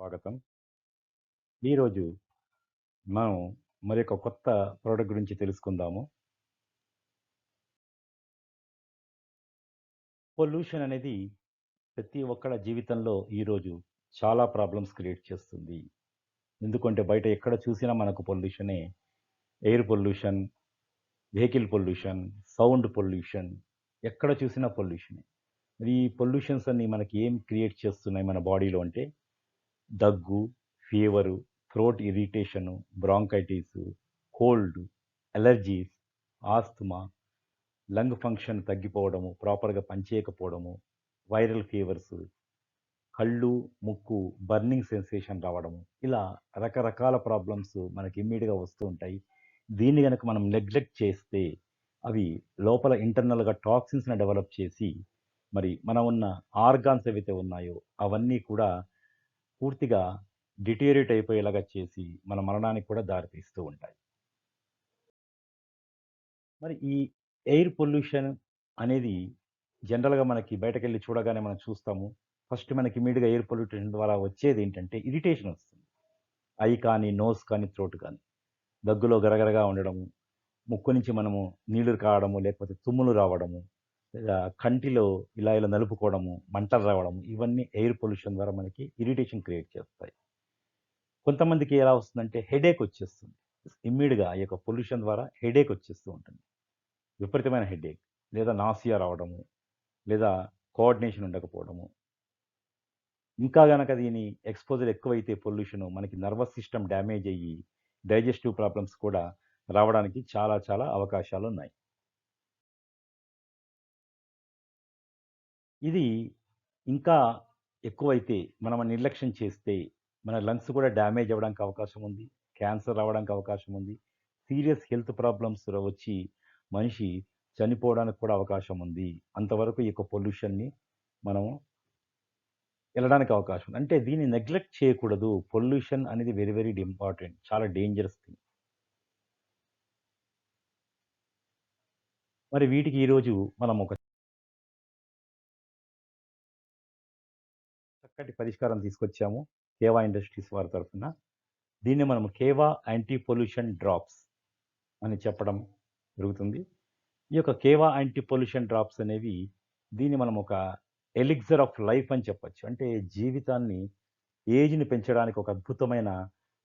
స్వాగతం. ఈరోజు మనం మరొక కొత్త ప్రోడక్ట్ గురించి తెలుసుకుందాము. పొల్యూషన్ అనేది ప్రతి ఒక్కళ్ళ జీవితంలో ఈరోజు చాలా ప్రాబ్లమ్స్ క్రియేట్ చేస్తుంది. ఎందుకంటే బయట ఎక్కడ చూసినా మనకు పొల్యూషనే. Air pollution, vehicle pollution, sound pollution, ఎక్కడ చూసినా పొల్యూషనే. మరి ఈ పొల్యూషన్స్ అన్నీ మనకి ఏం క్రియేట్ చేస్తున్నాయి మన బాడీలో అంటే దగ్గు, fever, throat irritation, bronchitis, cold, allergies, asthma, lung function తగ్గిపోవడము, ప్రాపర్‌గా పనిచేయకపోవడము, వైరల్ ఫీవర్సు, కళ్ళు, ముక్కు బర్నింగ్ సెన్సేషన్ రావడము, ఇలా రకరకాల ప్రాబ్లమ్స్ మనకి ఇమ్మీడియేట్‌గా వస్తూ ఉంటాయి. దీన్ని గనక మనం నెగ్లెక్ట్ చేస్తే అవి లోపల ఇంటర్నల్‌గా టాక్సిన్స్‌ని డెవలప్ చేసి, మరి మన ఉన్న ఆర్గాన్స్ ఏవైతే ఉన్నాయో అవన్నీ కూడా పూర్తిగా డిటీరియరేట్ అయిపోయేలాగా చేసి మన మరణానికి కూడా దారితీస్తూ ఉంటాయి. మరి ఈ ఎయిర్ పొల్యూషన్ అనేది జనరల్‌గా మనకి బయటకెళ్ళి చూడగానే మనం చూస్తాము. ఫస్ట్ మనకి ఇమ్మీడియేట్‌గా ఎయిర్ పొల్యూషన్ ద్వారా వచ్చేదేంటంటే ఇరిటేషన్ వస్తుంది. ఐ కానీ, నోస్ కానీ, థ్రోట్ కానీ. దగ్గులో గరగరగా ఉండడము, ముక్కు నుంచి మనము నీళ్లు కారడము, లేకపోతే తుమ్ములు రావడము, లేదా కంటిలో ఇలా ఇలా నలుపుకోవడము, మంటలు రావడము, ఇవన్నీ ఎయిర్ పొల్యూషన్ ద్వారా మనకి ఇరిటేషన్ క్రియేట్ చేస్తాయి. కొంతమందికి ఎలా వస్తుందంటే హెడేక్ వచ్చేస్తుంది. ఇమ్మీడియేట్‌గా ఈ యొక్క పొల్యూషన్ ద్వారా హెడేక్ వచ్చేస్తూ ఉంటుంది. విపరీతమైన హెడేక్ లేదా నాసియా రావడము, లేదా కోఆర్డినేషన్ ఉండకపోవడము. ఇంకా గనక దీని ఎక్స్‌పోజర్ ఎక్కువైతే పొల్యూషను మనకి నర్వస్ సిస్టమ్ డ్యామేజ్ అయ్యి, డైజెస్టివ్ ప్రాబ్లమ్స్ కూడా రావడానికి చాలా చాలా అవకాశాలున్నాయి. ఇది ఇంకా ఎక్కువైతే మనం నిర్లక్ష్యం చేస్తే మన లంగ్స్ కూడా డ్యామేజ్ అవ్వడానికి అవకాశం ఉంది. క్యాన్సర్ రావడానికి అవకాశం ఉంది. సీరియస్ హెల్త్ ప్రాబ్లమ్స్ వచ్చి మనిషి చనిపోవడానికి కూడా అవకాశం ఉంది. అంతవరకు ఈ యొక్క పొల్యూషన్‌ని మనం ఎళ్ళడానికి అవకాశం ఉంది. అంటే దీన్ని నెగ్లెక్ట్ చేయకూడదు. పొల్యూషన్ అనేది వెరీ వెరీ ఇంపార్టెంట్. చాలా డేంజరస్ థింగ్. మరి వీటికి ఈరోజు మనం ఒక చక్కటి పరిష్కారం తీసుకొచ్చాము. కేవా ఇండస్ట్రీస్ వారి తరఫున. దీన్ని మనం కేవా యాంటీ పొల్యూషన్ డ్రాప్స్ అని చెప్పడం జరుగుతుంది. ఈ యొక్క కేవా యాంటీ పొల్యూషన్ డ్రాప్స్ అనేవి దీన్ని మనం ఒక ఎలిక్సర్ ఆఫ్ లైఫ్ అని చెప్పొచ్చు. అంటే జీవితాన్ని ఏజ్‌ని పెంచడానికి ఒక అద్భుతమైన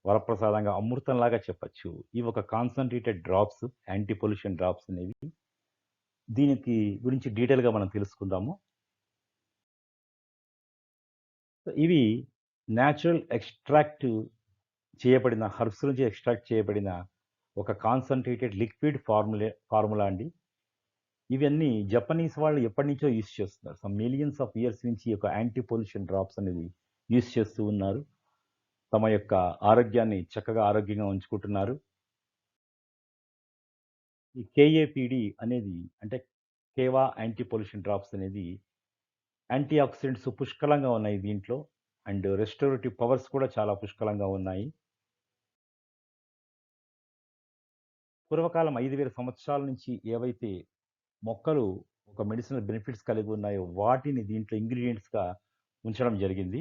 వరప్రసాదంగా అమృతంలాగా చెప్పొచ్చు. ఇవి ఒక concentrated drops, anti pollution drops అనేవి. దీనికి గురించి డీటెయిల్‌గా మనం తెలుసుకుందాము. సో, ఇవి న్యాచురల్ ఎక్స్‌ట్రాక్ట్ చేయబడిన హెర్బ్స్ నుంచి ఎక్స్‌ట్రాక్ట్ చేయబడిన ఒక కాన్సంట్రేటెడ్ లిక్విడ్ ఫార్ములా అండి. ఇవన్నీ జపనీస్ వాళ్ళు ఎప్పటినుంచో యూజ్ చేస్తున్నారు. సమ్ మిలియన్స్ ఆఫ్ ఇయర్స్ నుంచి ఈ యొక్క యాంటీ పొల్యూషన్ డ్రాప్స్ అనేది యూజ్ చేస్తూ ఉన్నారు. తమ యొక్క ఆరోగ్యాన్ని చక్కగా ఆరోగ్యంగా ఉంచుకుంటున్నారు. ఈ కేఏపీడీ అనేది అంటే కేవా యాంటీ పొల్యూషన్ డ్రాప్స్ అనేది యాంటీ ఆక్సిడెంట్స్ పుష్కలంగా ఉన్నాయి దీంట్లో. అండ్ రెస్టోరేటివ్ పవర్స్ కూడా చాలా పుష్కలంగా ఉన్నాయి. పూర్వకాలం 5,000 సంవత్సరాల నుంచి ఏవైతే మొక్కలు ఒక మెడిసినల్ బెనిఫిట్స్ కలిగి ఉన్నాయో వాటిని దీంట్లో ఇంగ్రీడియెంట్స్‌గా ఉంచడం జరిగింది.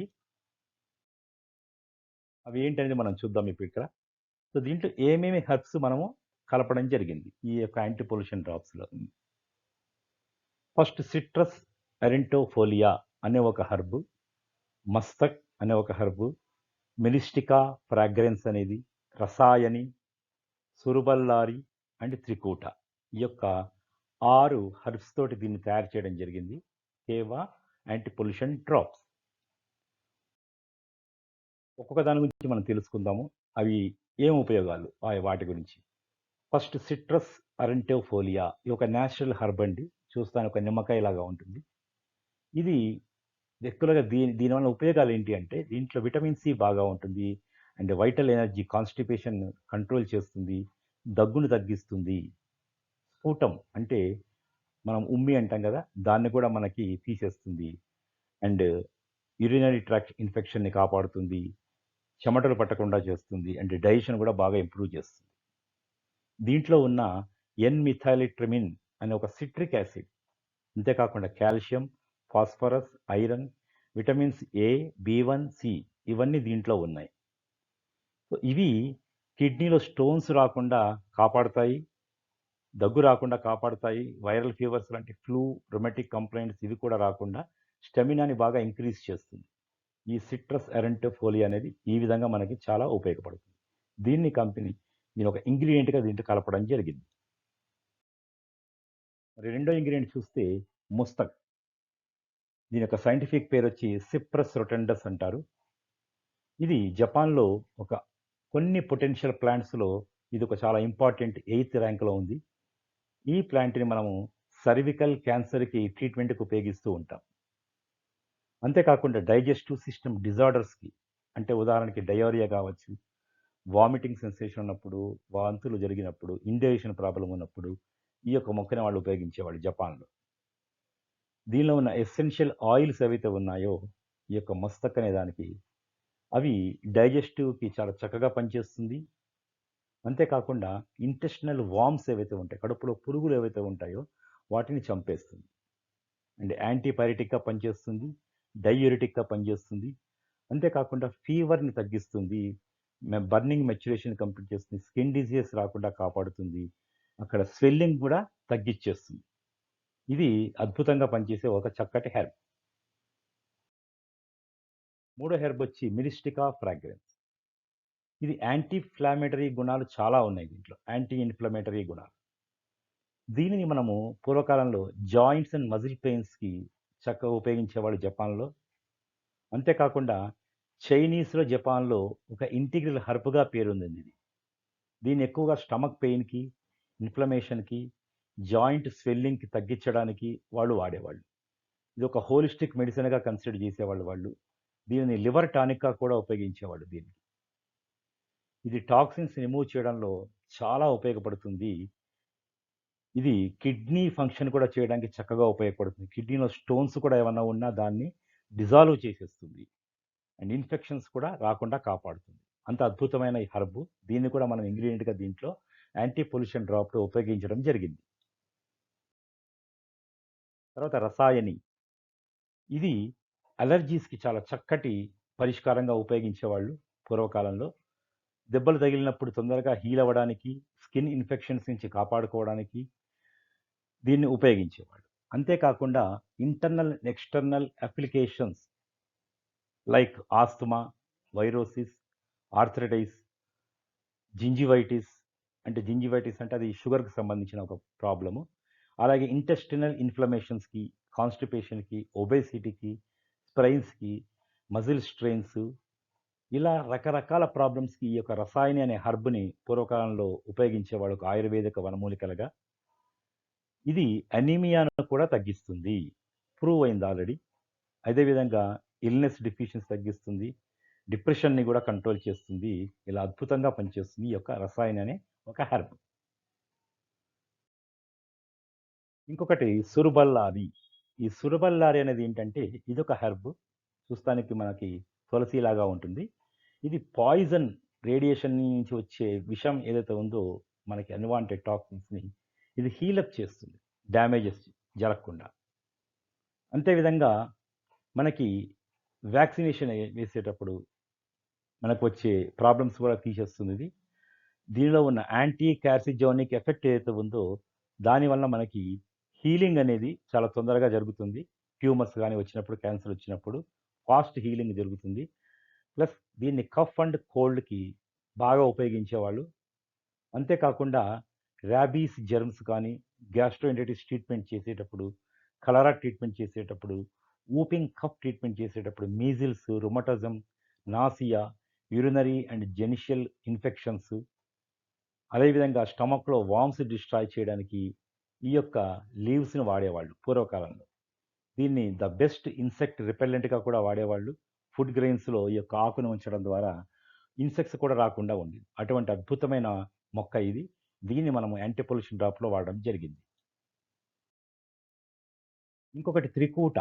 అవి ఏంటనేది మనం చూద్దాం ఇప్పుడు ఇక్కడ. సో, దీంట్లో ఏమేమి హెర్బ్స్ మనము కలపడం జరిగింది. ఈ యొక్క యాంటీ పొల్యూషన్ డ్రాప్స్‌లో. ఫస్ట్ సిట్రస్ అరెంటోఫోలియా అనే ఒక హెర్బ్, మస్తక్ అనే ఒక హెర్బ్, మెలిస్టికా ఫ్రాగ్రెన్స్ అనేది, రసాయని, సురుబల్లారి అండ్ త్రికూట. ఈ యొక్క 6 హెర్బ్స్ తోటి దీన్ని తయారు చేయడం జరిగింది. కేవా యాంటీ పొల్యూషన్ డ్రాప్స్. ఒక్కొక్క దాని గురించి మనం తెలుసుకుందాము. అవి ఏం ఉపయోగాలు వాటి గురించి. ఫస్ట్ సిట్రస్ అరెంటోఫోలియా ఇది ఒక నేచురల్ హెర్బ్ అండి. చూస్తానికి ఒక నిమ్మకాయలాగా ఉంటుంది. ఇది ఎక్కువగా దీనివల్ల ఉపయోగాలు ఏంటి అంటే దీంట్లో విటమిన్ సి బాగా ఉంటుంది. And vital energy constipation control చేస్తుంది. దగ్గును తగ్గిస్తుంది. స్ఫూటం అంటే మనం ఉమ్మి అంటాం కదా! దాన్ని కూడా మనకి తీసేస్తుంది. అండ్ యూరినరీ ట్రాక్ట్ ఇన్ఫెక్షన్‌ని కాపాడుతుంది. చెమటలు పట్టకుండా చేస్తుంది. అండ్ డైజెషన్ కూడా బాగా ఇంప్రూవ్ చేస్తుంది. దీంట్లో ఉన్న ఎన్ మిథైల్‌ట్రిమిన్ అనే ఒక సిట్రిక్ యాసిడ్, అంతేకాకుండా calcium, phosphorus, iron, vitamins A, B one, C ఇవన్నీ దీంట్లో ఉన్నాయి. సో, ఇవి కిడ్నీలో స్టోన్స్ రాకుండా కాపాడతాయి. దగ్గు రాకుండా కాపాడతాయి. వైరల్ ఫీవర్స్ లాంటి ఫ్లూ, రుమటిక్ కంప్లెయింట్స్ ఇవి కూడా రాకుండా స్టెమినాని బాగా ఇంక్రీజ్ చేస్తుంది. ఈ సిట్రస్ ఎరంటిఫోలియా అనేది ఈ విధంగా మనకి చాలా ఉపయోగపడుతుంది. దీన్ని కంపెనీ దీని ఒక ఇంగ్రీడియెంట్‌గా దీంట్లో కలపడం జరిగింది. మరి రెండో ఇంగ్రీడియెంట్ చూస్తే ముస్తక్. దీని యొక్క సైంటిఫిక్ పేరొచ్చి సిప్రస్ రొటెండస్ అంటారు. ఇది జపాన్‌లో ఒక కొన్ని పొటెన్షియల్ ప్లాంట్స్‌లో ఇదొక చాలా ఇంపార్టెంట్ 8థ్ ర్యాంక్‌లో ఉంది. ఈ ప్లాంట్‌ని మనము సర్వికల్ క్యాన్సర్‌కి ట్రీట్మెంట్‌కి ఉపయోగిస్తూ ఉంటాం. అంతేకాకుండా డైజెస్టివ్ సిస్టమ్ డిజార్డర్స్‌కి అంటే ఉదాహరణకి డయోరియా కావచ్చు, వామిటింగ్ సెన్సేషన్ ఉన్నప్పుడు, వాంతులు జరిగినప్పుడు, ఇండైజెషన్ ప్రాబ్లమ్ ఉన్నప్పుడు ఈ యొక్క మొక్కని వాళ్ళు ఉపయోగించేవాళ్ళు జపాన్‌లో. దీనిలో ఉన్న ఎసెన్షియల్ ఆయిల్స్ ఏవైతే ఉన్నాయో, ఈ యొక్క మస్తక్ అనే దానికి అవి డైజెస్టివ్‌కి చాలా చక్కగా పనిచేస్తుంది. అంతేకాకుండా ఇంటెస్టినల్ వార్మ్స్ ఏవైతే ఉంటాయో, కడుపులో పురుగులు ఏవైతే ఉంటాయో వాటిని చంపేస్తుంది. అండ్ యాంటీపైరెటిక్‌గా పనిచేస్తుంది. డైయూరెటిక్‌గా పనిచేస్తుంది. అంతేకాకుండా ఫీవర్‌ని తగ్గిస్తుంది. బర్నింగ్ మెచ్యురేషన్ కంప్లీట్ చేస్తుంది. స్కిన్ డిసీజెస్ రాకుండా కాపాడుతుంది. అక్కడ స్వెల్లింగ్ కూడా తగ్గిచ్చేస్తుంది. ఇది అద్భుతంగా పనిచేసే ఒక చక్కటి హెర్బ్. మూడో హెర్బ్ వచ్చి మిరిస్టికా ఫ్రాగ్రెన్స్. ఇది యాంటీ ఇన్‌ఫ్లమేటరీ గుణాలు చాలా ఉన్నాయి దీంట్లో. యాంటీ ఇన్‌ఫ్లమేటరీ గుణాలు. దీనిని మనము పూర్వకాలంలో జాయింట్స్ అండ్ మజిల్ పెయిన్స్‌కి చక్కగా ఉపయోగించేవాళ్ళు జపాన్‌లో. అంతేకాకుండా చైనీస్‌లో, జపాన్‌లో ఒక ఇంటిగ్రల్ హెర్బ్‌గా పేరొందింది ఇది. దీన్ని ఎక్కువగా స్టమక్ పెయిన్‌కి, ఇన్‌ఫ్లమేషన్‌కి, జాయింట్ స్వెల్లింగ్‌కి తగ్గించడానికి వాళ్ళు వాడేవాళ్ళు. ఇది ఒక హోలిస్టిక్ మెడిసిన్‌గా కన్సిడర్ చేసేవాళ్ళు వాళ్ళు. దీనిని లివర్ టానిక్‌గా కూడా ఉపయోగించేవాళ్ళు దీన్ని. ఇది టాక్సిన్స్ రిమూవ్ చేయడంలో చాలా ఉపయోగపడుతుంది. ఇది కిడ్నీ ఫంక్షన్ కూడా చేయడానికి చక్కగా ఉపయోగపడుతుంది. కిడ్నీలో స్టోన్స్ కూడా ఏమన్నా ఉన్నా దాన్ని డిజాల్వ్ చేసేస్తుంది. అండ్ ఇన్ఫెక్షన్స్ కూడా రాకుండా కాపాడుతుంది. అంత అద్భుతమైన ఈ హెర్బ్. దీన్ని కూడా మనం ఇంగ్రీడియెంట్‌గా దీంట్లో యాంటీ పొల్యూషన్ డ్రాప్‌లో ఉపయోగించడం జరిగింది. తర్వాత రసాయని. ఇది అలర్జీస్‌కి చాలా చక్కటి పరిష్కారంగా ఉపయోగించేవాళ్ళు పూర్వకాలంలో. దెబ్బలు తగిలినప్పుడు తొందరగా హీల్ అవ్వడానికి, స్కిన్ ఇన్ఫెక్షన్స్ నుంచి కాపాడుకోవడానికి దీన్ని ఉపయోగించేవాళ్ళు. అంతేకాకుండా internal, external applications like asthma, virosis, arthritis, gingivitis gingivitis అంటే అది షుగర్‌కి సంబంధించిన ఒక ప్రాబ్లము. అలాగే ఇంటెస్టినల్ ఇన్‌ఫ్లమేషన్స్‌కి, కాన్‌స్టిపేషన్‌కి, ఒబేసిటీకి, స్ప్రైన్స్‌కి, మజిల్ స్ట్రెయిన్స్ ఇలా రకరకాల ప్రాబ్లమ్స్‌కి ఈ యొక్క రసాయని అనే హెర్బ్‌ని పూర్వకాలంలో ఉపయోగించేవాళ్ళు ఒక ఆయుర్వేదిక వనమూలికలుగా. ఇది అనీమియాను కూడా తగ్గిస్తుంది. ప్రూవ్ అయింది ఆల్రెడీ. అదేవిధంగా ఇల్‌నెస్ డెఫిషియన్సీ తగ్గిస్తుంది. డిప్రెషన్‌ని కూడా కంట్రోల్ చేస్తుంది. ఇలా అద్భుతంగా పనిచేస్తుంది ఈ యొక్క రసాయని అనే ఒక హెర్బ్. ఇంకొకటి సురుబల్లారి. ఈ సురుబల్లారి అనేది ఏంటంటే ఇదొక హెర్బ్. చూస్తానికి మనకి తులసిలాగా ఉంటుంది. ఇది పాయిజన్ రేడియేషన్ నుంచి వచ్చే విషం ఏదైతే ఉందో మనకి అన్‌వాంటెడ్ టాక్సిన్స్‌ని ఇది హీలప్ చేస్తుంది. డ్యామేజెస్ జరగకుండా. అంతే విధంగా మనకి వ్యాక్సినేషన్ వేసేటప్పుడు మనకొచ్చే ప్రాబ్లమ్స్ కూడా తీసేస్తుంది ఇది. దీనిలో ఉన్న యాంటీ కార్సిజోనిక్ ఎఫెక్ట్ ఏదైతే ఉందో దానివల్ల మనకి హీలింగ్ అనేది చాలా తొందరగా జరుగుతుంది. ట్యూమర్స్ గాని వచ్చినప్పుడు, క్యాన్సర్ వచ్చినప్పుడు ఫాస్ట్ హీలింగ్ జరుగుతుంది. ప్లస్ దీన్ని కఫ్ అండ్ కోల్డ్‌కి బాగా ఉపయోగించేవాళ్ళు. అంతేకాకుండా ర్యాబీస్ జెర్మ్స్ కానీ, గ్యాస్ట్రోఎంటరైటిస్ ట్రీట్మెంట్ చేసేటప్పుడు, కలరా ట్రీట్మెంట్ చేసేటప్పుడు, వూపింగ్ కఫ్ ట్రీట్మెంట్ చేసేటప్పుడు, measles, rheumatism, nausea, urinary and genital infections అదేవిధంగా స్టమక్‌లో వార్మ్స్ డిస్ట్రాయ్ చేయడానికి ఈ యొక్క లీవ్స్‌ని వాడేవాళ్ళు పూర్వకాలంలో. దీన్ని ద బెస్ట్ ఇన్సెక్ట్ రిపెల్లెంట్‌గా కూడా వాడేవాళ్ళు. ఫుడ్ గ్రెయిన్స్‌లో ఈ యొక్క ఆకును ఉంచడం ద్వారా ఇన్సెక్ట్స్ కూడా రాకుండా ఉండేది. అటువంటి అద్భుతమైన మొక్క ఇది. దీన్ని మనము యాంటీ పొల్యూషన్ డ్రాప్‌లో వాడడం జరిగింది. ఇంకొకటి త్రికూట.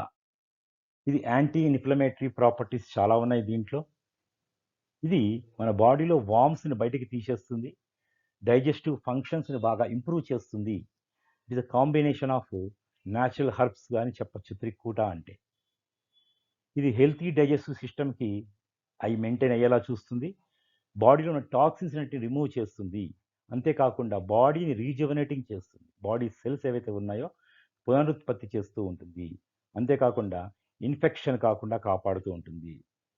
ఇది యాంటీ ఇన్‌ఫ్లమేటరీ ప్రాపర్టీస్ చాలా ఉన్నాయి దీంట్లో. ఇది మన బాడీలో వార్మ్స్‌ని బయటికి తీసేస్తుంది. డైజెస్టివ్ ఫంక్షన్స్‌ని బాగా ఇంప్రూవ్ చేస్తుంది. It is a combination of natural herbs అని చెప్పొచ్చు త్రికూట అంటే. ఇది హెల్తీ డైజెస్టివ్ సిస్టమ్‌కి అవి మెయింటైన్ అయ్యేలా చూస్తుంది. బాడీలో ఉన్న టాక్సిన్స్ అన్నిటిని రిమూవ్ చేస్తుంది. అంతేకాకుండా బాడీని రీజువనేటింగ్ చేస్తుంది. బాడీ సెల్స్ ఏవైతే ఉన్నాయో పునరుత్పత్తి చేస్తూ ఉంటుంది. అంతేకాకుండా ఇన్ఫెక్షన్ కాకుండా కాపాడుతూ ఉంటుంది.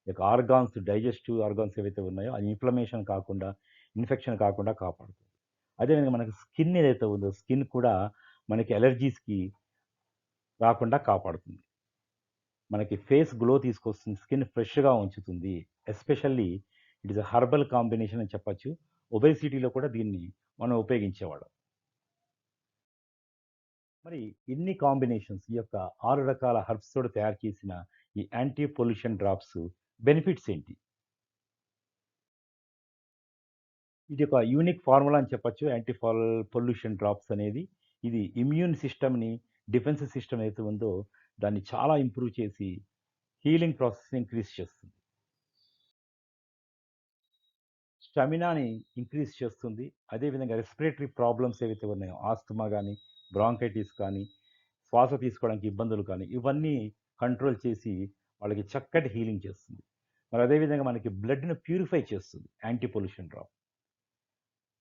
ఈ యొక్క ఆర్గాన్స్, డైజెస్టివ్ ఆర్గాన్స్ ఏవైతే ఉన్నాయో అది ఇన్ఫ్లమేషన్ కాకుండా, ఇన్ఫెక్షన్ కాకుండా కాపాడుతుంది. అదేవిధంగా మనకి స్కిన్ ఏదైతే ఉందో స్కిన్ కూడా మనకి అలర్జీస్‌కి రాకుండా కాపాడుతుంది. మనకి ఫేస్ గ్లో తీసుకొస్తుంది. స్కిన్ ఫ్రెష్‌గా ఉంచుతుంది. Especially it is a herbal combination అని చెప్పొచ్చు. ఒబేసిటీలో కూడా దీన్ని మనం ఉపయోగించేవాళ్ళం. మరి ఇన్ని కాంబినేషన్స్ ఈ యొక్క 6 రకాల హెర్బ్స్ తోటి తయారు చేసిన ఈ యాంటీ పొల్యూషన్ డ్రాప్స్ బెనిఫిట్స్ ఏంటి? ఇది ఒక యూనిక్ ఫార్ములా అని చెప్పొచ్చు. పొల్యూషన్ డ్రాప్స్ అనేది. ఇది ఇమ్యూన్ సిస్టమ్‌ని, డిఫెన్స్ సిస్టమ్ ఏదైతే ఉందో దాన్ని చాలా ఇంప్రూవ్ చేసి హీలింగ్ ప్రాసెస్‌ని ఇంక్రీజ్ చేస్తుంది. స్టామినాని ఇంక్రీజ్ చేస్తుంది. అదేవిధంగా రెస్పిరేటరీ ప్రాబ్లమ్స్ ఏవైతే ఉన్నాయో ఆస్తమా గానీ, బ్రాంకైటిస్ కానీ, శ్వాస తీసుకోవడానికి ఇబ్బందులు కానీ, ఇవన్నీ కంట్రోల్ చేసి వాళ్ళకి చక్కటి హీలింగ్ చేస్తుంది. మరి అదేవిధంగా మనకి బ్లడ్‌ని ప్యూరిఫై చేస్తుంది యాంటీ పొల్యూషన్ డ్రాప్.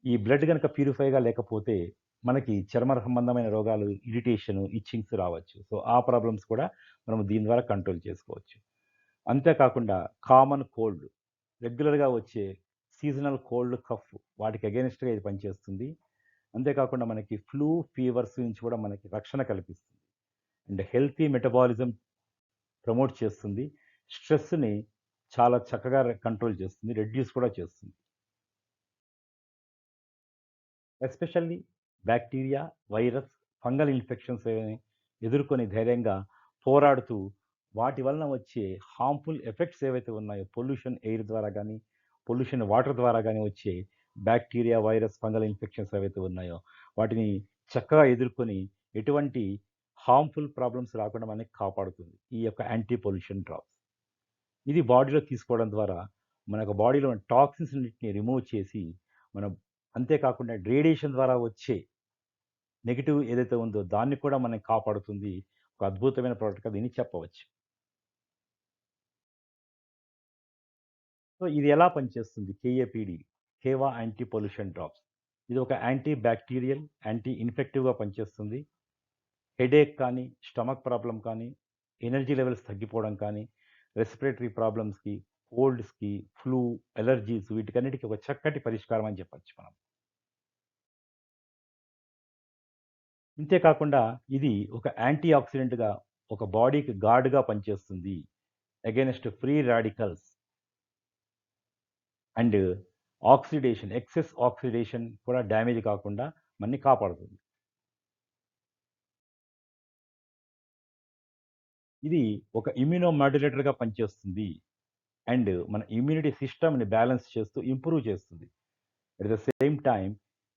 ఈ బ్లడ్ గనక ప్యూరిఫైగా లేకపోతే మనకి చర్మ సంబంధమైన రోగాలు, ఇరిటేషన్, ఇచ్చింగ్స్ రావచ్చు. సో, ఆ ప్రాబ్లమ్స్ కూడా మనం దీని ద్వారా కంట్రోల్ చేసుకోవచ్చు. అంతేకాకుండా కామన్ కోల్డ్ రెగ్యులర్‌గా వచ్చే సీజనల్ కోల్డ్, కఫ్ వాటికి అగైనెస్ట్‌గా ఇది పనిచేస్తుంది. అంతేకాకుండా మనకి ఫ్లూ, ఫీవర్స్ నుంచి కూడా మనకి రక్షణ కల్పిస్తుంది. అండ్ హెల్తీ మెటబాలిజం ప్రమోట్ చేస్తుంది. స్ట్రెస్‌ని చాలా చక్కగా కంట్రోల్ చేస్తుంది. రెడ్యూస్ కూడా చేస్తుంది. Especially bacteria, virus, fungal infections ఎదుర్కొని ధైర్యంగా పోరాడుతూ వాటి వలన వచ్చే హార్మ్‌ఫుల్ ఎఫెక్ట్స్ ఏవైతే ఉన్నాయో పొల్యూషన్ ఎయిర్ ద్వారా గానీ, పొల్యూషన్ వాటర్ ద్వారా గానీ వచ్చే బ్యాక్టీరియా, వైరస్, ఫంగల్ ఇన్ఫెక్షన్స్ ఏవైతే ఉన్నాయో వాటిని చక్కగా ఎదుర్కొని ఎటువంటి హార్మ్‌ఫుల్ ప్రాబ్లమ్స్ రాకుండా మనకి కాపాడుతుంది. ఈ యొక్క యాంటీ పొల్యూషన్ డ్రాప్స్. ఇది బాడీలో తీసుకోవడం ద్వారా మనకు బాడీలో ఉన్న టాక్సిన్స్ అన్నిటిని రిమూవ్ చేసి మనం అంతేకాకుండా రేడియేషన్ ద్వారా వచ్చే నెగెటివ్ ఏదైతే ఉందో దాన్ని కూడా మనని కాపాడుతుంది. ఒక అద్భుతమైన ప్రోడక్ట్‌గా దీన్ని చెప్పవచ్చు. సో, ఇది ఎలా పనిచేస్తుంది కేఏపీడీ, కేవా యాంటీ పొల్యూషన్ డ్రాప్స్. ఇది ఒక యాంటీ బ్యాక్టీరియల్, యాంటీ ఇన్ఫెక్టివ్‌గా పనిచేస్తుంది. హెడేక్ కానీ, స్టమక్ ప్రాబ్లమ్ కానీ, ఎనర్జీ లెవెల్స్ తగ్గిపోవడం కానీ, రెస్పిరేటరీ ప్రాబ్లమ్స్‌కి, కోల్డ్స్‌కి, ఫ్లూ, అలర్జీస్ వీటికన్నిటికి ఒక చక్కటి పరిష్కారం అని చెప్పొచ్చు మనం. ఇంతే కాకుండా ఇది ఒక యాంటీ ఆక్సిడెంట్‌గా ఒక బాడీకి గార్డ్‌గా పనిచేస్తుంది. Against free radicals and excess oxidation కూడా డ్యామేజ్ కాకుండా మనని కాపాడుతుంది. ఇది ఒక ఇమ్యూనో మాడ్యులేటర్‌గా పనిచేస్తుంది. అండ్ మన ఇమ్యూనిటీ సిస్టమ్‌ని బ్యాలెన్స్ చేస్తూ ఇంప్రూవ్ చేస్తుంది. అట్ ద సేమ్ టైమ్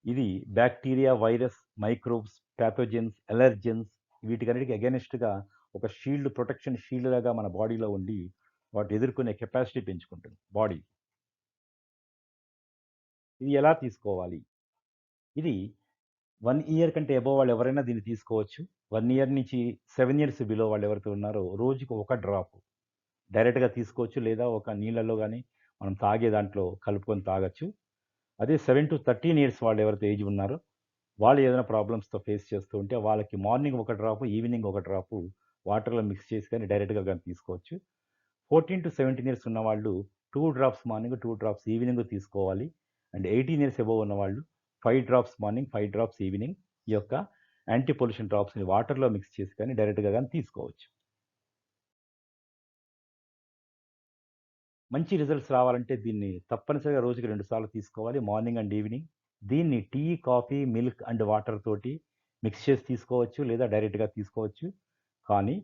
ఇది బాక్టీరియా, వైరస్, మైక్రోబ్స్, పాథోజన్స్, అలెర్జెన్స్ వీటికన్నిటికి అగైనెస్ట్‌గా ఒక ప్రొటెక్షన్ షీల్డ్ లాగా మన బాడీలో ఉండి వాటిని ఎదుర్కొనే కెపాసిటీ పెంచుకుంటుంది బాడీ. ఇది ఎలా తీసుకోవాలి? ఇది 1 ఇయర్ కంటే అబోవ్ వాళ్ళు ఎవరైనా దీన్ని తీసుకోవచ్చు. 1 ఇయర్ నుంచి 7 ఇయర్స్ బిలో వాళ్ళు ఎవరైతే ఉన్నారో రోజుకి ఒక డ్రాప్ డైరెక్ట్‌గా తీసుకోవచ్చు. లేదా ఒక నీళ్ళలో గాని మనం తాగే దాంట్లో కలుపుకొని తాగొచ్చు. అదే 7-13 ఇయర్స్ వాళ్ళు ఎవరైతే ఏజ్ ఉన్నారో వాళ్ళు ఏదైనా ప్రాబ్లమ్స్‌తో ఫేస్ చేస్తూ ఉంటే వాళ్ళకి మార్నింగ్ ఒక డ్రాపు, ఈవినింగ్ ఒక డ్రాపు వాటర్‌లో మిక్స్ చేసి గాని డైరెక్ట్‌గా గాని తీసుకోవచ్చు. 14-17 ఇయర్స్ ఉన్నవాళ్ళు 2 డ్రాప్స్ మార్నింగ్, 2 డ్రాప్స్ ఈవినింగ్ తీసుకోవాలి. అండ్ 18 ఇయర్స్ అబోవ్ ఉన్నవాళ్ళు 5 డ్రాప్స్ మార్నింగ్, 5 డ్రాప్స్ ఈవినింగ్ ఈ యొక్క యాంటీ పొల్యూషన్ డ్రాప్స్‌ని వాటర్‌లో మిక్స్ చేసి గాని డైరెక్ట్‌గా గాని తీసుకోవచ్చు. మంచి రిజల్ట్స్ రావాలంటే దీన్ని తప్పనిసరిగా రోజుకి 2 సార్లు తీసుకోవాలి. Morning and evening. దీన్ని tea, coffee, milk and water తోటి మిక్స్ చేసి తీసుకోవచ్చు. లేదా డైరెక్ట్‌గా తీసుకోవచ్చు. కానీ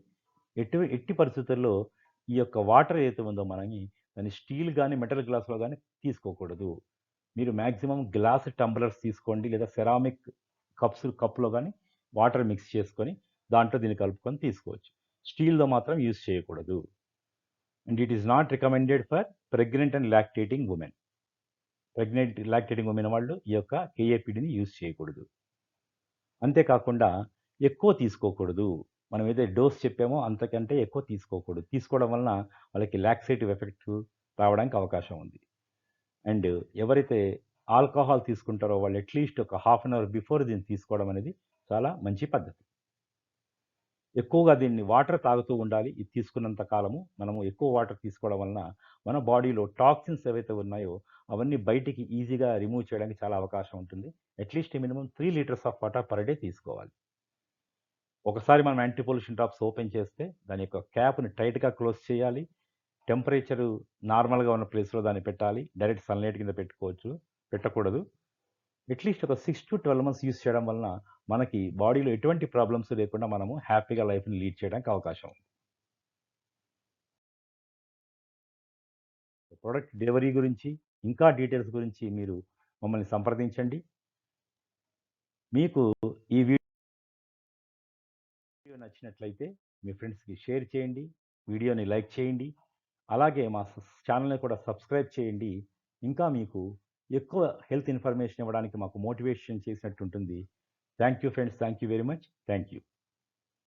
ఎట్టి పరిస్థితుల్లో ఈ యొక్క వాటర్ ఏదైతే ఉందో మనని దాన్ని స్టీల్ గాని, మెటల్ గ్లాస్‌లో గాని తీసుకోకూడదు. మీరు మాక్సిమం గ్లాస్ టంబ్లర్స్ తీసుకోండి. లేదా సెరామిక్ కప్‌లో గాని వాటర్ మిక్స్ చేసుకొని దాంట్లో దీన్ని కలుపుకొని తీసుకోవచ్చు. స్టీల్‌లో మాత్రం యూజ్ చేయకూడదు. And it is not recommended for pregnant and lactating women. Lactating women వాళ్ళు ఈ యొక్క కేఏపీడీని యూజ్ చేయకూడదు. అంతేకాకుండా ఎక్కువ తీసుకోకూడదు. మనం ఏదైతే డోస్ చెప్పామో అంతకంటే ఎక్కువ తీసుకోకూడదు. తీసుకోవడం వలన వాళ్ళకి లాక్సేటివ్ ఎఫెక్టు, రావడానికి అవకాశం ఉంది. అండ్ ఎవరైతే ఆల్కహాల్ తీసుకుంటారో వాళ్ళు అట్లీస్ట్ ఒక హాఫ్ అన్ అవర్ బిఫోర్ దీన్ని తీసుకోవడం అనేది చాలా మంచి పద్ధతి. ఎక్కువగా దీన్ని వాటర్ తాగుతూ ఉండాలి. ఇది తీసుకున్నంత కాలము. మనము ఎక్కువ వాటర్ తీసుకోవడం వలన మన బాడీలో టాక్సిన్స్ ఏవైతే ఉన్నాయో అవన్నీ బయటికి ఈజీగా రిమూవ్ చేయడానికి చాలా అవకాశం ఉంటుంది. At least minimum 3 litres of water per day తీసుకోవాలి. ఒకసారి మనం యాంటీ పొల్యూషన్ డ్రాప్స్ ఓపెన్ చేస్తే దాని యొక్క క్యాప్‌ని టైట్‌గా క్లోజ్ చేయాలి. టెంపరేచరు నార్మల్‌గా ఉన్న ప్లేస్‌లో దాన్ని పెట్టాలి. డైరెక్ట్ సన్‌లైట్ కింద పెట్టకూడదు. అట్లీస్ట్ ఒక 6-12 మంత్స్ యూజ్ చేయడం వలన మనకి బాడీలో ఎటువంటి ప్రాబ్లమ్స్ లేకుండా మనము హ్యాపీగా లైఫ్‌ని లీడ్ చేయడానికి అవకాశం ఉంది. ప్రొడక్ట్ డెలివరీ గురించి, ఇంకా డీటెయిల్స్ గురించి మీరు మమ్మల్ని సంప్రదించండి. మీకు ఈ వీడియో నచ్చినట్లయితే మీ ఫ్రెండ్స్‌కి షేర్ చేయండి. వీడియోని లైక్ చేయండి. అలాగే మా ఛానల్‌ని కూడా సబ్స్క్రైబ్ చేయండి. ఇంకా మీకు ఎక్కువ హెల్త్ ఇన్ఫర్మేషన్ ఇవ్వడానికి మాకు మోటివేషన్ చేసినట్టు ఉంటుంది. Thank you friends. Thank you very much. Thank you.